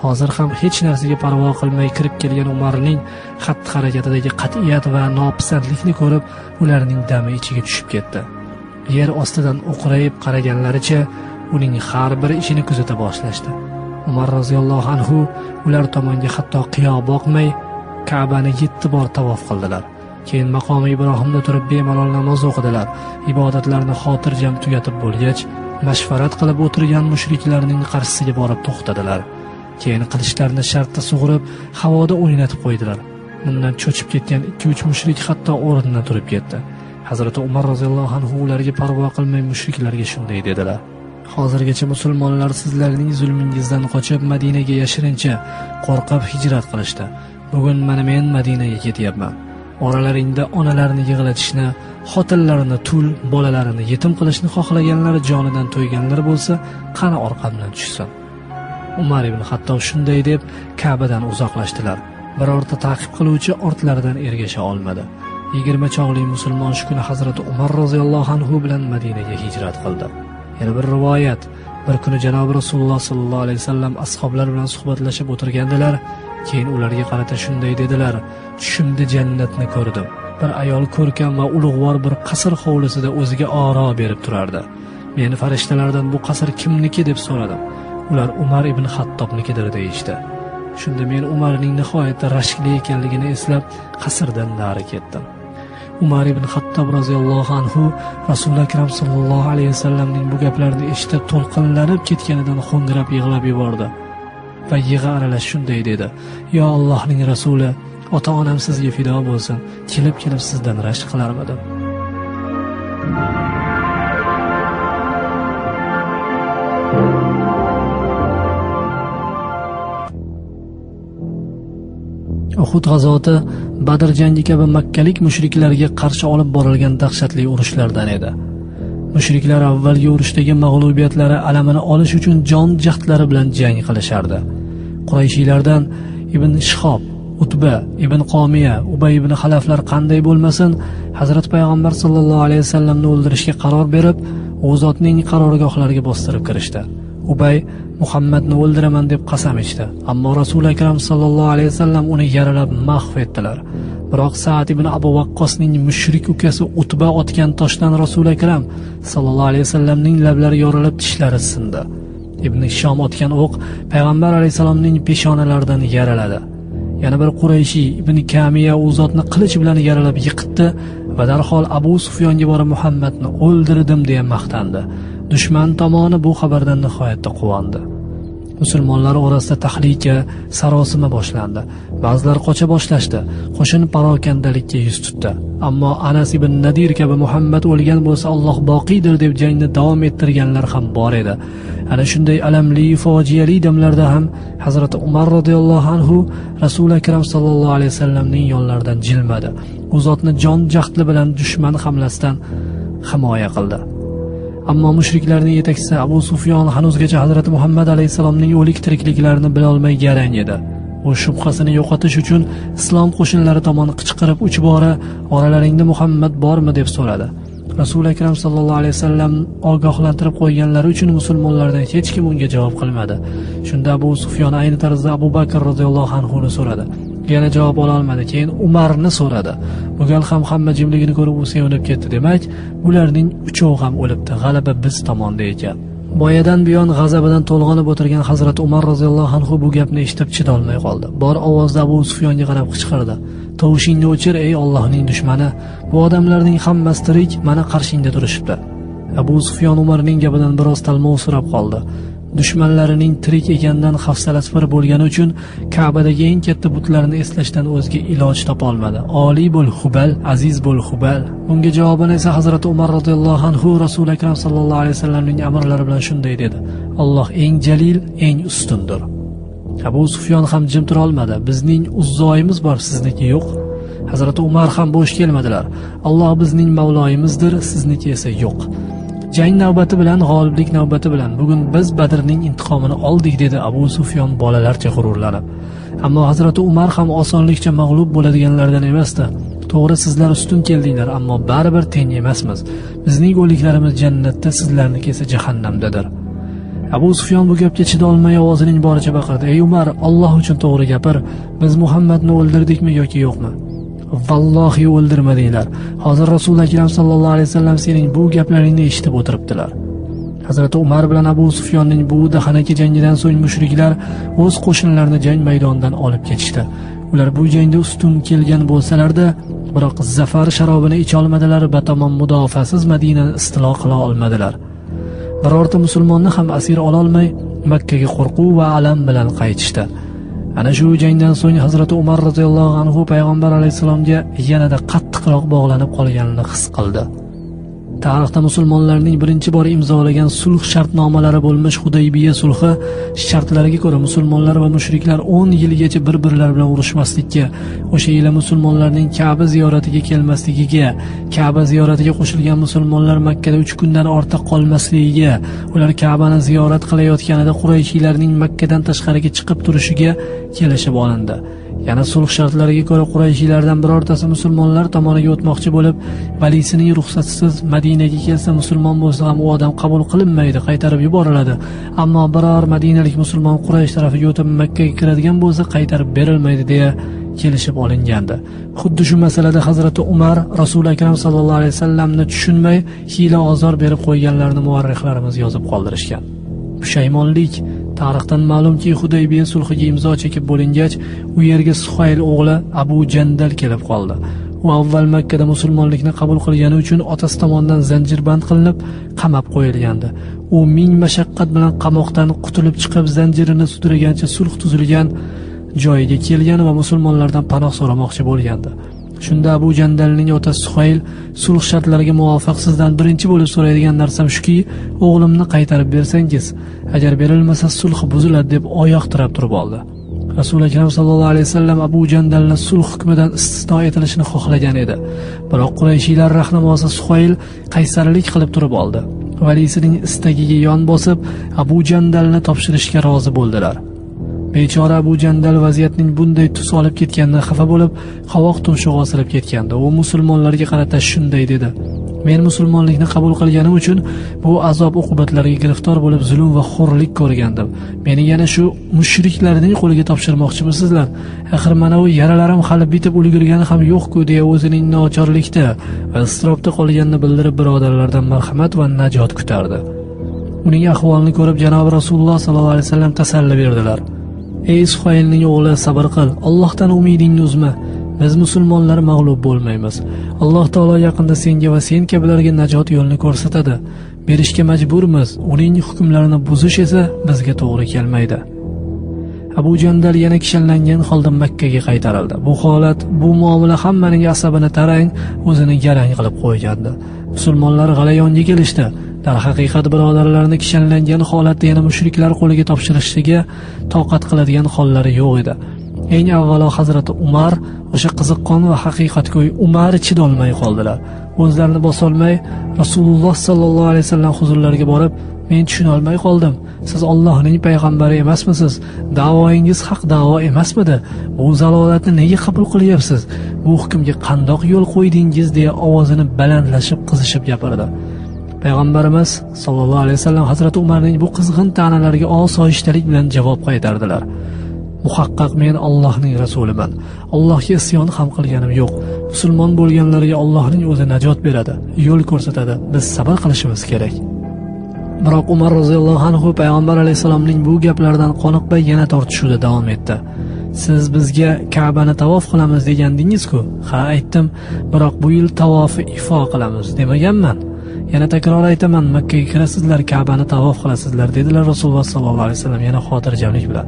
Hozir ham hech narsaga parvo qilmay kirib kelgan Umarning xatti-harakatidagi qat'iyat va nopisandlikni ko'rib, ularning dami ichiga tushib ketdi. Yer ostidan o'qrayib qaraganlaricha uning har bir ishini kuzata boshlashdi. Umar roziyallohu anhu ular tomonga hatto qiyo boqmay Ka'bani 7 bor tavof qildilar. Keyin maqomi Ibrohimda turib bemalol namoz o'qidilar. Ibodatlarni xotirjam tugatib bo'lgach, mashvarat qilib o'tirgan mushriklarning qarshisiga borib to'xtadilar. Keyin qilichlarini shartta sug'urib, havoda o'ynatib qo'ydilar. Bundan cho'chib ketgan 2-3 mushrik hatto o'rnidan turib ketdi. Hazrat Umar roziyallohu anhu ularga parvo qilmay mushriklarga shunday dedilar: Hozirgacha musulmonlar sizlarning zulmingizdan qochib Madinaga yashirincha qo'rqib hijrat qilishdi. Bugun mana men Madinaga ketyapman. Oralaringda onalarni yig'latishni, xotinlarini tul, bolalarini yetim qilishni xohlaganlar jonidan to'yganlar bo'lsa, qani orqamdan tushsin. Umar ibn Xattob shunday deb Ka'badan uzoqlashdilar. Birorta ta'qib qiluvchi ortlaridan ergasha olmadi. 20 chog'li musulmon shu kuni Hazrat Umar roziyallohu anhu bilan Madinaga hijrat qildi. Yana bir rivoyat, bir kuni Janob Rasululloh sallallohu alayhi vasallam ashoblar bilan suhbatlashib o'tirgandilar. Keyin ularga qarata shunday dedilar: "Tushimda jannatni ko'rdim. Bir ayol ko'rkam va ulug'vor bir qasr hovlisida o'ziga oro berib turardi. Meni farishtalardan bu qasr kimniki deb so'radim. Ular Umar ibn Xattobnikidir deyishdi. Shunda men Umarning nihoyatda rashkli ekanligini eslab, qasrdan nari ketdim." Umar ibn Xattob roziyallohu anhu Rasul akram sallallohu alayhi vasallamning bu gaplarini eshitib to'lqinlanib ketganidan xo'ngrab yig'lab yubordi va yig'i aralash shunday dedi: "Yo Allohning rasuli, ota-onam sizga fido bo'lsin, kelib sizdan rashk qilarmidim?" Uhud g'azoti Badr jangi kabi makkalik mushriklarga qarshi olib borilgan dahshatli urushlardan edi. Mushriklar avvalgi urushdagi mag'lubiyatlari alamini olish uchun jon jahdlari bilan jang qilishardi. Qurayshiylardan Ibn Shihob, Utba ibn Qomiya, Ubay ibn Xalaflar qanday bo'lmasin, Hazrat Payg'ambar sallallohu alayhi vasallamni o'ldirishga qaror berib, u zotning qarorgohlariga bostirib kirishdi. Ubay Muhammadni o'ldiraman deb qasam ichdi, ammo Rasul akram sallallohu alayhi vasallam uni yaralab mahv etdilar. Biroq Sa'd ibn Abu Waqqosning mushrik ukasi Utba otgan toshdan Rasul akram sallallohu alayhi vasallamning lablari yorilib, tishlari sindi. Ibn Hishom otgan o'q payg'ambar alayhisalomning peshonalaridan yaraladi. Yana bir Qurayshi Ibn Kamiya u zotni qilich bilan yaralab yiqitdi va darhol Abu Sufyonga borib Muhammadni o'ldirdim deya maqtandi. Dushman tomoni bu xabardan nihoyatda quvondi. Musulmonlar orasida tahlika, sarosima boshlandi. Ba'zilar qocha boshlashdi, qo'shin parokandalikka yuz tutdi. Ammo Anas ibn Nadir kabi Muhammad o'lgan bo'lsa Alloh boqiydir deb jangni davom ettirganlar ham bor edi. Ana shunday alamli, fojiali damlarda ham Hazrat Umar radhiyallohu anhu Rasul akram sallallohu alayhi vasallamning yo'llaridan jilmadi. U zotni jon jahdi bilan dushman hamlasidan himoya qildi. Ammo mushriklarning yetakchisi Abu Sufyon hanuzgacha Hazrat Muhammad alayhisalomning o'lik tirikliklarini bila olmay garang edi. U shubhasini yo'qotish uchun islom qo'shinlari tomon qichqirib 3 bora oralaringda Muhammad bormi deb so'radi. Rasul akram sallallohu alayhi vasallam ogohlantirib qo'yganlari uchun musulmonlardan hech kim unga javob qilmadi. Shunda Abu Sufyon ayni tarzda Abu Bakr radhiyallohu anhu ni so'radi. Yana javob ola olmadi. Keyin Umarni so'radi. Bu gal ham hamma jimligini ko'rib u sevinib ketdi. Demak, ularning uchovi ham o'libdi. G'alaba biz tomonda ekan. Boyadan buyon g'azabidan to'lg'anib o'tirgan Hazrat Umar roziyallohu anhu bu gapni eshitib chidolmay qoldi. Bor ovozda Abu Sufyonga qarab qichqirdi: "Tovushingni o'chir ey Allohning dushmani. Bu odamlarning hammasi tirik, mana qarshingda turishibdi." Abu Sufyon Umarning gapidan biroz talmov so'rab qoldi. Dushmanlarining tirik ekandan hafsalasi pir bo'lgani uchun Ka'badagi eng katta butlarni eslashdan o'zga iloj topa olmadi. Oliy bo'l Hubal, aziz bo'l Hubal. Bunga javoban esa Hazrat Umar radhiyallohu anhu Rasul akram sallallohu alayhi vasallamning amrlari bilan shunday dedi: "Alloh eng jalil, eng ustundir." Abu Sufyon ham jim tura olmadi. "Bizning uzzoyimiz bor, sizniki yo'q." Hazrat Umar ham bo'sh kelmadilar. "Alloh bizning mavloyimizdir, sizniki esa yo'q." Jang navbati bilan, g'oliblik navbati bilan bugun biz Badrning intiqomini oldik dedi Abu Sufyon bolalarcha g'ururlanib. Ammo Hazrat Umar ham osonlikcha mag'lub bo'ladiganlardan emasdi. "To'g'ri, sizlar ustun keldinglar, ammo baribir teng emasmiz. Bizning o'liklarimiz jannatda, sizlarniki esa jahannamdadir." Abu Sufyon bu gapga chidolmay ovozining boricha baqirdi: "Ey Umar, Alloh uchun to'g'ri gapir. Biz Muhammadni o'ldirdikmi yoki yo'qmi?" "Vallohi o'ldirmadinglar. Hozir Rasul akram sallallohu alayhi vasallam sening bu gaplaringni eshitib o'tiribdilar." Hazrat Umar bilan Abu Sufyonning bu dahanaki jangidan so'ng mushriklar o'z qo'shinlarini jang maydonidan olib ketishdi. Ular bu jangda ustun kelgan bo'lsalar-da, biroq zafar sharobini icha olmadilar, batamom mudofaasiz Madinani istilo qila olmadilar. Birorta musulmonni ham asir ola olmay, Makkaga qo'rquv va alam bilan qaytishdi. Ana shu jangdan so'ng Hazrat Umar roziyallohu anhu payg'ambar alayhisalomga yanada qattiqroq bog'lanib qolganini his qildi. Tarixda musulmonlarning birinchi bor imzolagan sulh shartnomalari bo'lmish Hudaybiya sulhi shartlariga ko'ra musulmonlar va mushriklar 10 yilgacha bir-birlari bilan urushmaslikka, o'sha yil musulmonlarning Ka'ba ziyoratiga kelmasligiga, Ka'ba ziyoratiga qo'shilgan musulmonlar Makkada 3 kundan ortiq qolmasligiga, ular Ka'bani ziyorat qilayotganida Qurayshiylarning Makkadan tashqariga chiqib turishiga kelishib olindi. Yana sulh shartlariga ko'ra Qurayshiylardan birortasi musulmonlar tomoniga o'tmoqchi bo'lib, valisining ruxsatisiz Madinaga kelsa, musulmon bo'lsa ham u odam qabul qilinmaydi, qaytarib yuboriladi. Ammo biror madinalik musulmon Quraysh tarafiga o'tib Makkaga kiradigan bo'lsa, qaytarib berilmaydi deya kelishib olingandi. Xuddi shu masalada Hazrat Umar Rasul akram sallallohu alayhi vasallamni tushunmay, hiyla ozor berib qo'yganlarini muarrixlarimiz yozib qoldirishgan. Pushaymonlik tarixdan ma'lumki, Hudaybiya sulhiga imzo chekib bo'lingach, u yerga Suhayl o'g'li Abu Jandal kelib qoldi. U avval Makkada musulmonlikni qabul qilgani uchun otasi tomonidan zanjirband qilinib, qamab qo'yilgandi. U ming mashaqqat bilan qamoqdan qutulib chiqib, zanjirini sudragancha sulh tuzilgan joyiga kelgan va musulmonlardan panoh so'ramoqchi bo'lgandi. Shunda Abu Jandalning otasi Suhayl sulh shartlariga muvofiq sizdan birinchi bo'lib so'raydigan narsam shuki, o'g'limni qaytarib bersangiz, agar berilmasa sulh buziladi deb oyoq tirab turib oldi. Rasul akram sallallohu alayhi vasallam Abu Jandalni sulh hukmidan istisno etilishini xohlagan edi. Biroq Qurayshiylar rahnamosi Suhayl qaysarlik qilib turib oldi. Valisining istagiga yon bosib, Abu Jandalni topshirishga rozi bo'ldilar. Bechora Abu Jandal vaziyatning bunday tus olib ketganidan xafa bo'lib, qovoq tumshug'i osilib ketgandi. U musulmonlarga qarata shunday dedi: "Men musulmonlikni qabul qilganim uchun bu azob uqubatlarga giriftor bo'lib, zulm va xo'rlik ko'rgandim. Meni yana shu mushriklarning qo'liga topshirmoqchimisizlar? Axir mana u yaralarim hali bitib ulgurgani ham yo'q-ku" deya o'zining nochorlikda va iztirobda qolganini bildirib, birodarlardan marhamat va najot kutardi. Uning ahvolini ko'rib janob Rasululloh sallallohu alayhi vasallam tasalli berdilar. "Ey Suhaylning o'g'li, sabr qil. Allohdan umidingni uzma. Biz musulmonlar mag'lub bo'lmaymiz. Alloh taolo yaqinda senga va sen kabilarga najot yo'lini ko'rsatadi. Berishga majburmiz. Uning hukmlarini buzish esa bizga to'g'ri kelmaydi." Abu Jandal yana kishanlangan holda Makkaga qaytarildi. Bu holat, bu muomala hammaning asabini tarang, o'zini garang qilib qo'ygandi. Musulmonlar g'alayonga kelishdi. Dar haqiqat birodarlarni kishanlangan holatda yana mushriklar qo'liga topshirishiga toqat qiladigan hollari yo'q edi. Eng avvalo Hazrat Umar, o'sha qiziqqon va haqiqatgo'y Umar chidolmay qoldilar. O'zlarini bosolmay Rasululloh sallallohu alayhi vasallam huzurlariga borib, "Men tushuna olmay qoldim. Siz Allohning payg'ambari emasmisiz? Da'voingiz haq da'vo emasmidi? Bu zalolatni nega qabul qilyapsiz? Bu hukmga qandoq yo'l qo'ydingiz?" deya ovozini balandlashib, qizishib gapirdi. Payg'ambarimiz sallallohu alayhi vasallam Hazrat Umarning bu qizg'in ta'nalariga osoyishtalik bilan javob qaytardilar. "Muhaqqaq men Allohning rasuliman. Allohga isyon ham qilganim yo'q. Musulmon bo'lganlarga Allohning o'zi najot beradi, yo'l ko'rsatadi. Biz sabr qilishimiz kerak." Biroq Umar roziyallohu anhu payg'ambar alayhisalomning bu gaplaridan qoniqmay yana tortishuvda davom etdi. "Siz bizga Ka'bani tavof qilamiz degandingiz-ku?" "Ha, aytdim. Biroq bu yil tavofi ifo qilamiz demaganman. Yana takror aytaman, Makkaga kirasizlar, Ka'bani tavof qilasizlar", dedilar Rasululloh sallallohu alayhi vasallam yana xotirjamlik bilan.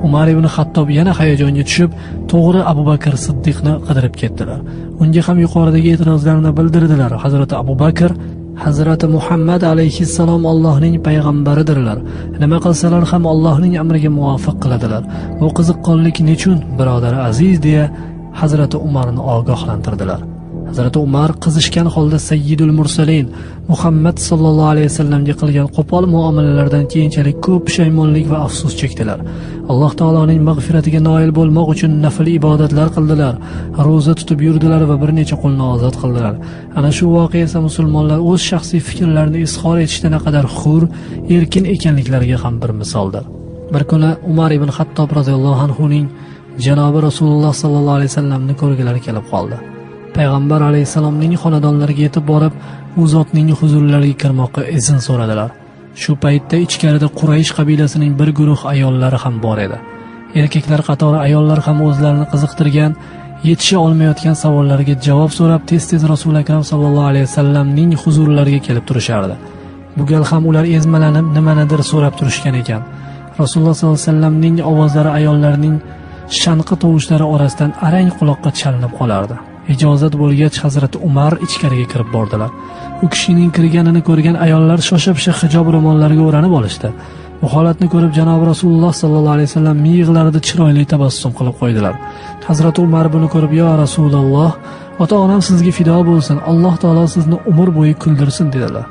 Umar ibn Xattob yana hayajonga tushib, to'g'ri Abu Bakr Siddiqni qidirib ketdilar. Unga ham yuqoridagi e'tirozlarini bildirdilar. Hazrati Abu Bakr, Hazrati Muhammad alayhissalom Allohning payg'ambaridirlar. Nima qilsalar ham Allohning amriga muvofiq qiladilar. Bu qiziqqonlik nechun, birodar aziz, deya Hazrati Umarni ogohlantirdilar. Hazrati Umar qizishgan holda Sayyidul Mursalin Muhammad sallallohu alayhi vasallamga qilgan qo'pol muomalalardan keyinchalik ko'p pushaymonlik va afsus chekdilar. Alloh taoloning mag'firatiga noil bo'lmoq uchun nafl ibodatlar qildilar, ro'za tutib yurdilar va bir necha qulni ozod qildilar. Ana shu voqea esa musulmonlar o'z shaxsiy fikrlarini izhor etishda naqadar hur, erkin ekanliklariga ham bir misoldir. Bir kuni Umar ibn Xattob roziyallohu anhuning janobi Rasululloh sallallohu alayhi vasallamni ko'rgilari kelib qoldi. Payg'ambar alayhisalomning xonadonlariga yetib borib, u zotning huzurlariga kirmoqqa izn so'radilar. Shu paytda ichkarida Quraysh qabilasining bir guruh ayollari ham bor edi. Erkaklar qatori ayollar ham o'zlarini qiziqtirgan, yetisha olmayotgan savollariga javob so'rab, tez-tez Rasul akram sallallohu alayhi vasallamning huzurlariga kelib turishardi. Bu gal ham ular ezmalanib nimanidir so'rab turishgan ekan. Rasululloh sallallohu alayhi vasallamning ovozlari ayollarning shanqi tovushlari orasidan arang quloqqa chalinib qolardi. Ijozat bo'lgach Hazrat Umar ichkariga kirib bordilar. U kishining kirganini ko'rgan ayollar shosha-pisha hijob ro'mollariga o'ranib olishdi. Bu holatni ko'rib janob Rasululloh sallallohu alayhi vasallam miyig'larida chiroyli tabassum qilib qo'ydilar. Hazrat Umar buni ko'rib, "Ya Rasululloh, ota-onam sizga fido bo'lsin, Alloh taolo sizni umr bo'yi kuldirsin" dedilar.